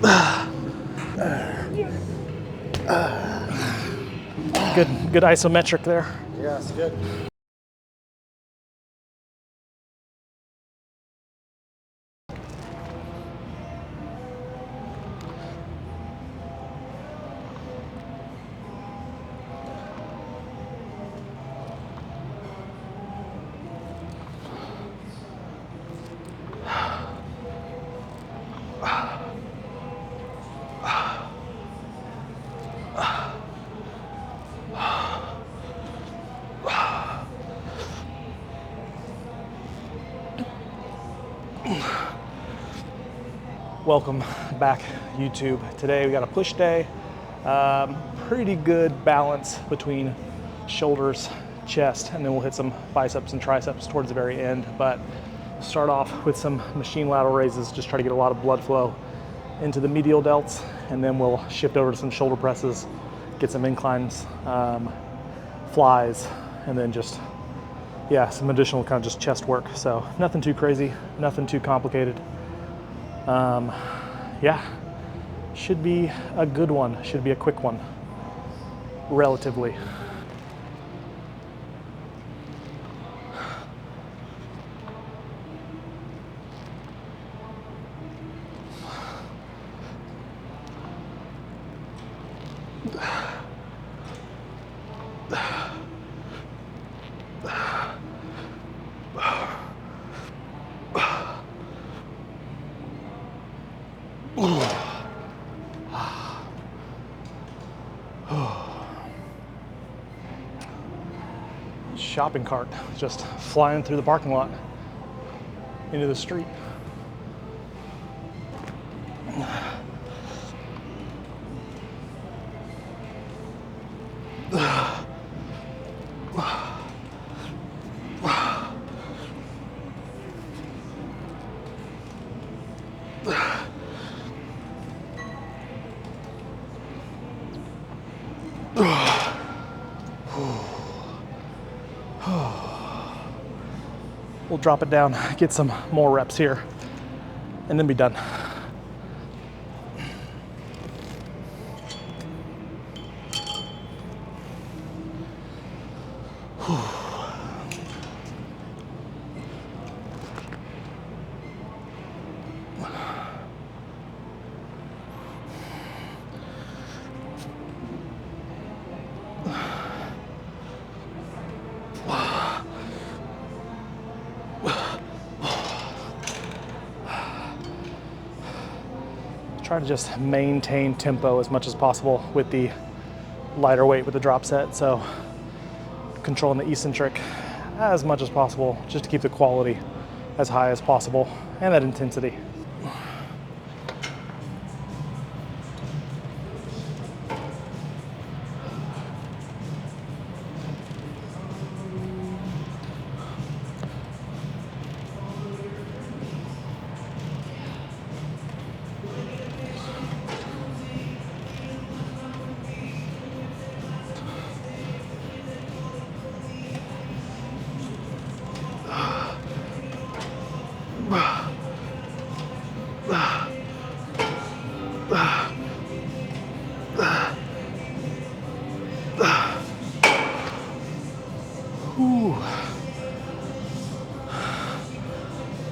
Good isometric there. Yeah, it's good. Welcome back, YouTube. Today we got a push day. Pretty good balance between shoulders, chest, and then we'll hit some biceps and triceps towards the very end. But start off with some machine lateral raises, just try to get a lot of blood flow into the medial delts, and then we'll shift over to some shoulder presses, get some inclines, flies, and then just, yeah, some additional kind of just chest work. So nothing too crazy, nothing too complicated. Yeah, should be a good one, should be a quick one, relatively. Shopping cart just flying through the parking lot into the street. We'll drop it down, get some more reps here, and then be done. Try to just maintain tempo as much as possible with the lighter weight with the drop set. So controlling the eccentric as much as possible, just to keep the quality as high as possible and that intensity.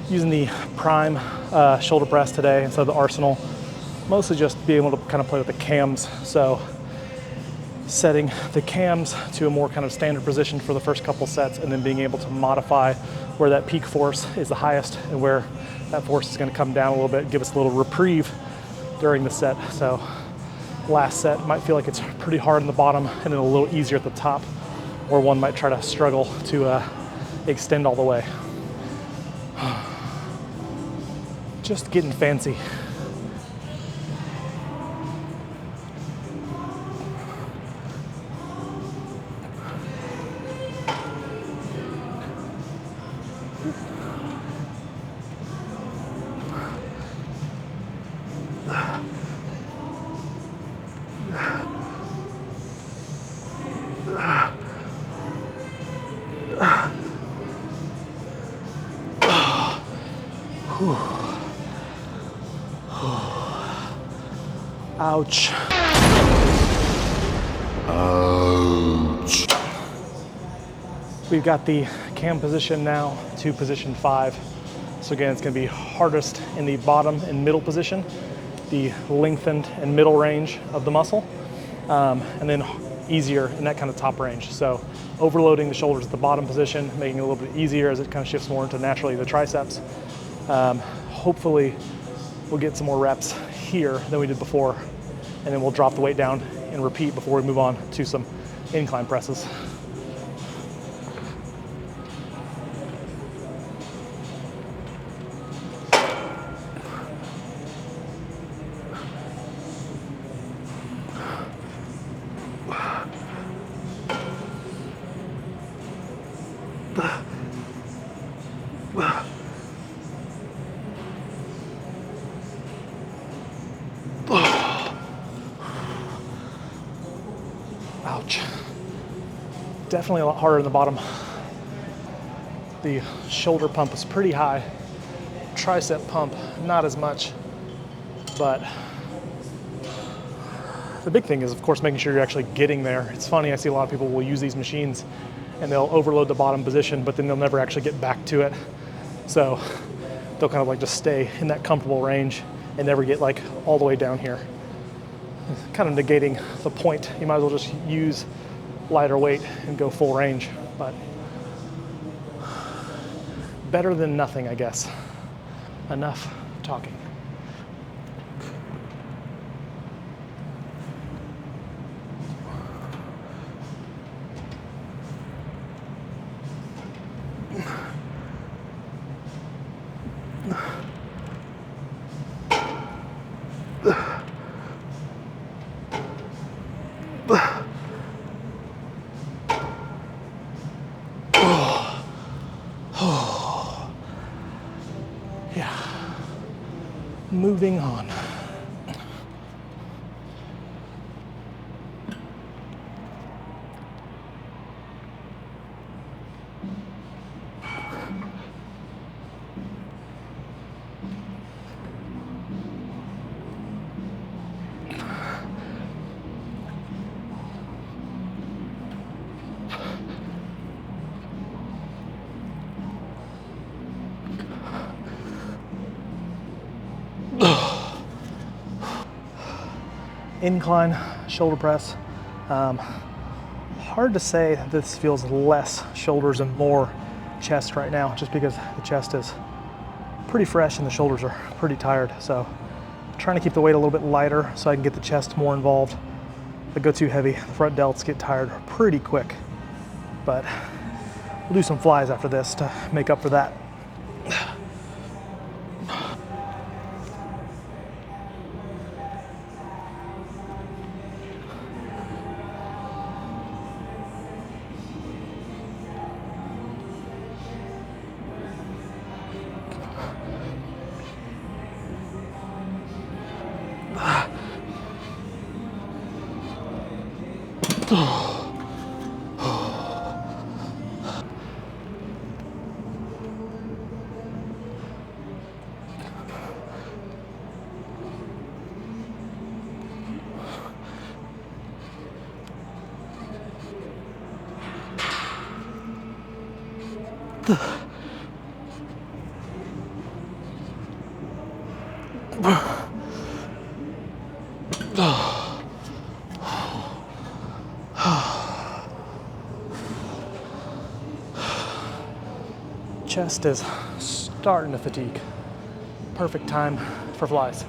Using the prime shoulder press today instead of the Arsenal, mostly just being able to kind of play with the cams. So setting the cams to a more kind of standard position for the first couple sets, and then being able to modify where that peak force is the highest and where that force is going to come down a little bit, give us a little reprieve during the set. So last set might feel like it's pretty hard in the bottom and then a little easier at the top, or one might try to struggle to extend all the way. Just getting fancy. Ouch. Ouch. We've got the cam position now to position 5. So again, it's gonna be hardest in the bottom and middle position, the lengthened and middle range of the muscle, and then easier in that kind of top range. So overloading the shoulders at the bottom position, making it a little bit easier as it kind of shifts more into naturally the triceps. Hopefully we'll get some more reps here than we did before, and then we'll drop the weight down and repeat before we move on to some incline presses. Ouch. Definitely a lot harder in the bottom. The shoulder pump is pretty high. Tricep pump, not as much. But the big thing is, of course, making sure you're actually getting there. It's funny, I see a lot of people will use these machines and they'll overload the bottom position, but then they'll never actually get back to it. So they'll kind of like just stay in that comfortable range and never get like all the way down here. Kind of negating the point. You might as well just use lighter weight and go full range, but better than nothing, I guess. Enough talking. Yeah. Moving on. Incline shoulder press. Hard to say that this feels less shoulders and more chest right now, just because the chest is pretty fresh and the shoulders are pretty tired. So trying to keep the weight a little bit lighter so I can get the chest more involved. If I go too heavy, the front delts get tired pretty quick. But we'll do some flies after this to make up for that. Chest is starting to fatigue. Perfect time for flies.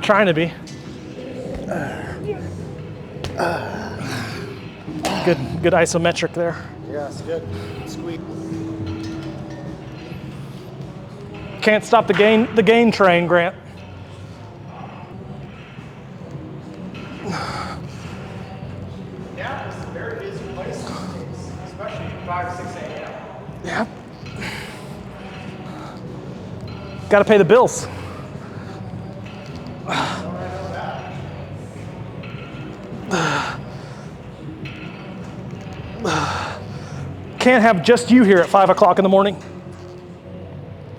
Trying to be. Good isometric there. Yeah, it's good. Squeak. Can't stop the gain train, Grant. Yeah, it's a very busy place these days, especially 5, 6 a.m. Yeah. Got to pay the bills. Can't have just you here at 5 o'clock in the morning.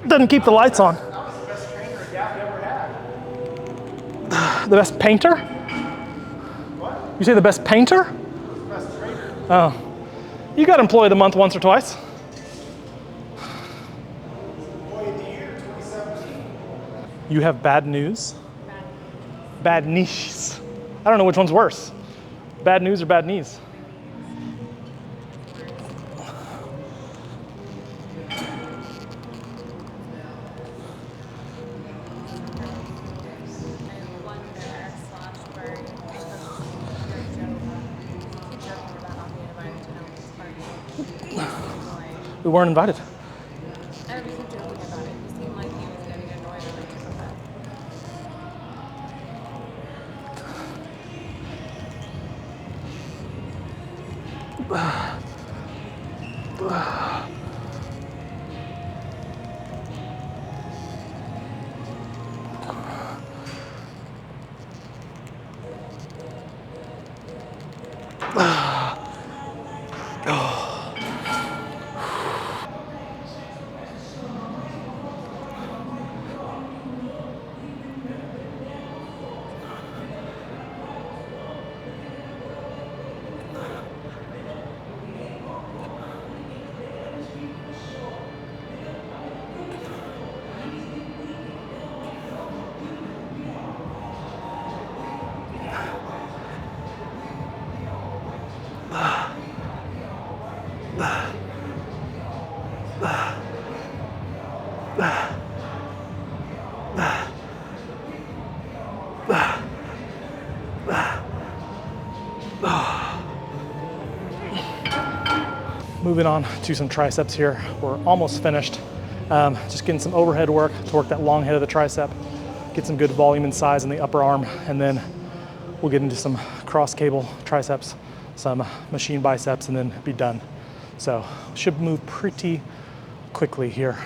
Doesn't keep the lights on. That was the best trainer a Gap ever had. The best painter? What? You say the best painter? The best trainer. Oh. You got employee of the month once or twice. Boy of the year, 2017. You have bad news? Bad knees. I don't know which one's worse. Bad news or bad knees? We weren't invited. I was joking about it. He seemed like he was getting annoyed when I took him back. Moving on to some triceps here. We're almost finished. Just getting some overhead work to work that long head of the tricep, get some good volume and size in the upper arm, and then we'll get into some cross cable triceps, some machine biceps, and then be done. So should move pretty quickly here.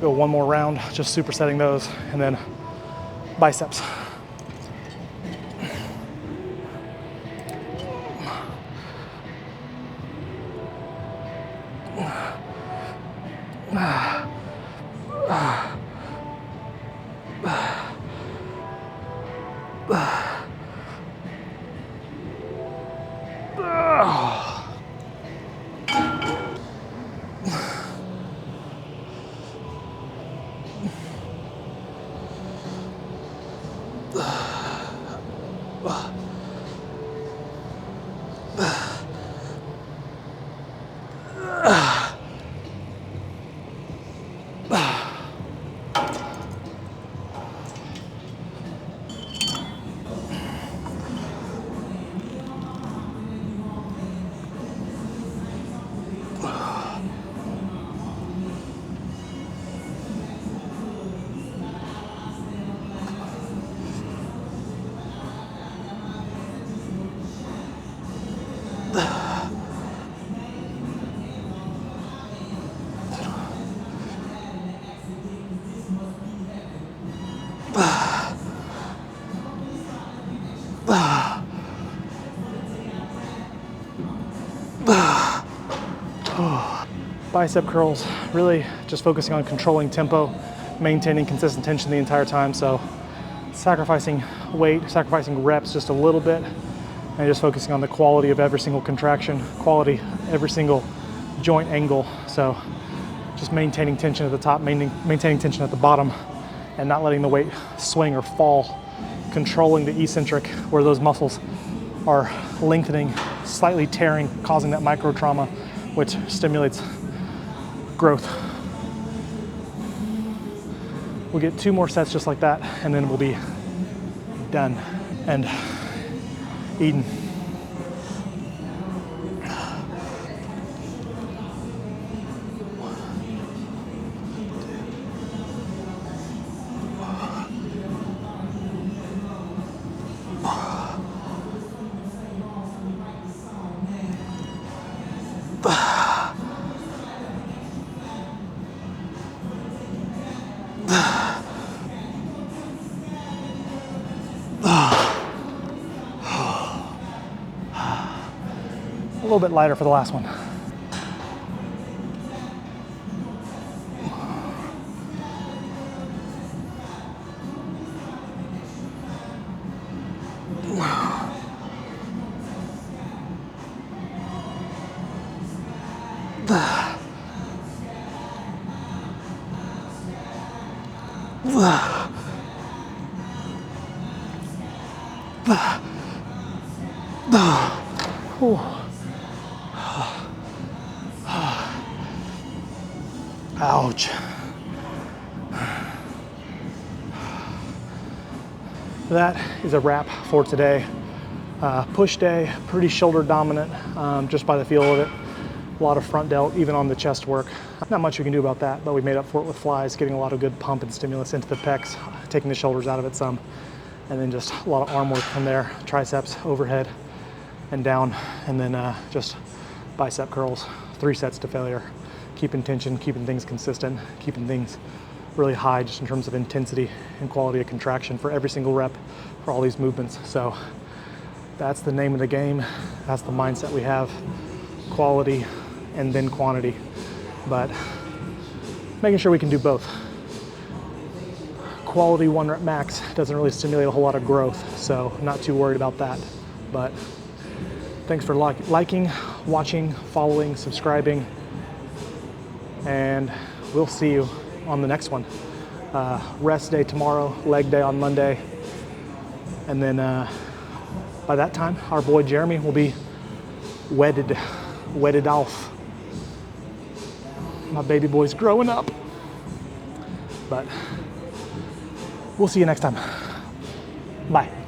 Go one more round, just supersetting those, and then biceps. Bicep curls, really just focusing on controlling tempo, maintaining consistent tension the entire time. So sacrificing weight, sacrificing reps just a little bit, and just focusing on the quality of every single contraction, quality every single joint angle. So just maintaining tension at the top, maintaining tension at the bottom, and not letting the weight swing or fall, controlling the eccentric where those muscles are lengthening, slightly tearing, causing that micro trauma, which stimulates growth. We'll get 2 more sets just like that, and then we'll be done and eaten. A little bit lighter for the last one. Ouch. That is a wrap for today. Push day, pretty shoulder dominant, just by the feel of it. A lot of front delt, even on the chest work. Not much we can do about that, but we made up for it with flies, getting a lot of good pump and stimulus into the pecs, taking the shoulders out of it some, and then just a lot of arm work from there, triceps, overhead, and down, and then just bicep curls, 3 sets to failure. Keeping tension, keeping things consistent, keeping things really high just in terms of intensity and quality of contraction for every single rep for all these movements. So that's the name of the game. That's the mindset we have. Quality and then quantity, but making sure we can do both. Quality 1 rep max doesn't really stimulate a whole lot of growth, so I'm not too worried about that. But thanks for liking, watching, following, subscribing, and we'll see you on the next one. Rest day tomorrow, leg day on Monday, and then by that time, our boy Jeremy will be wedded off. My baby boy's growing up. But we'll see you next time. Bye.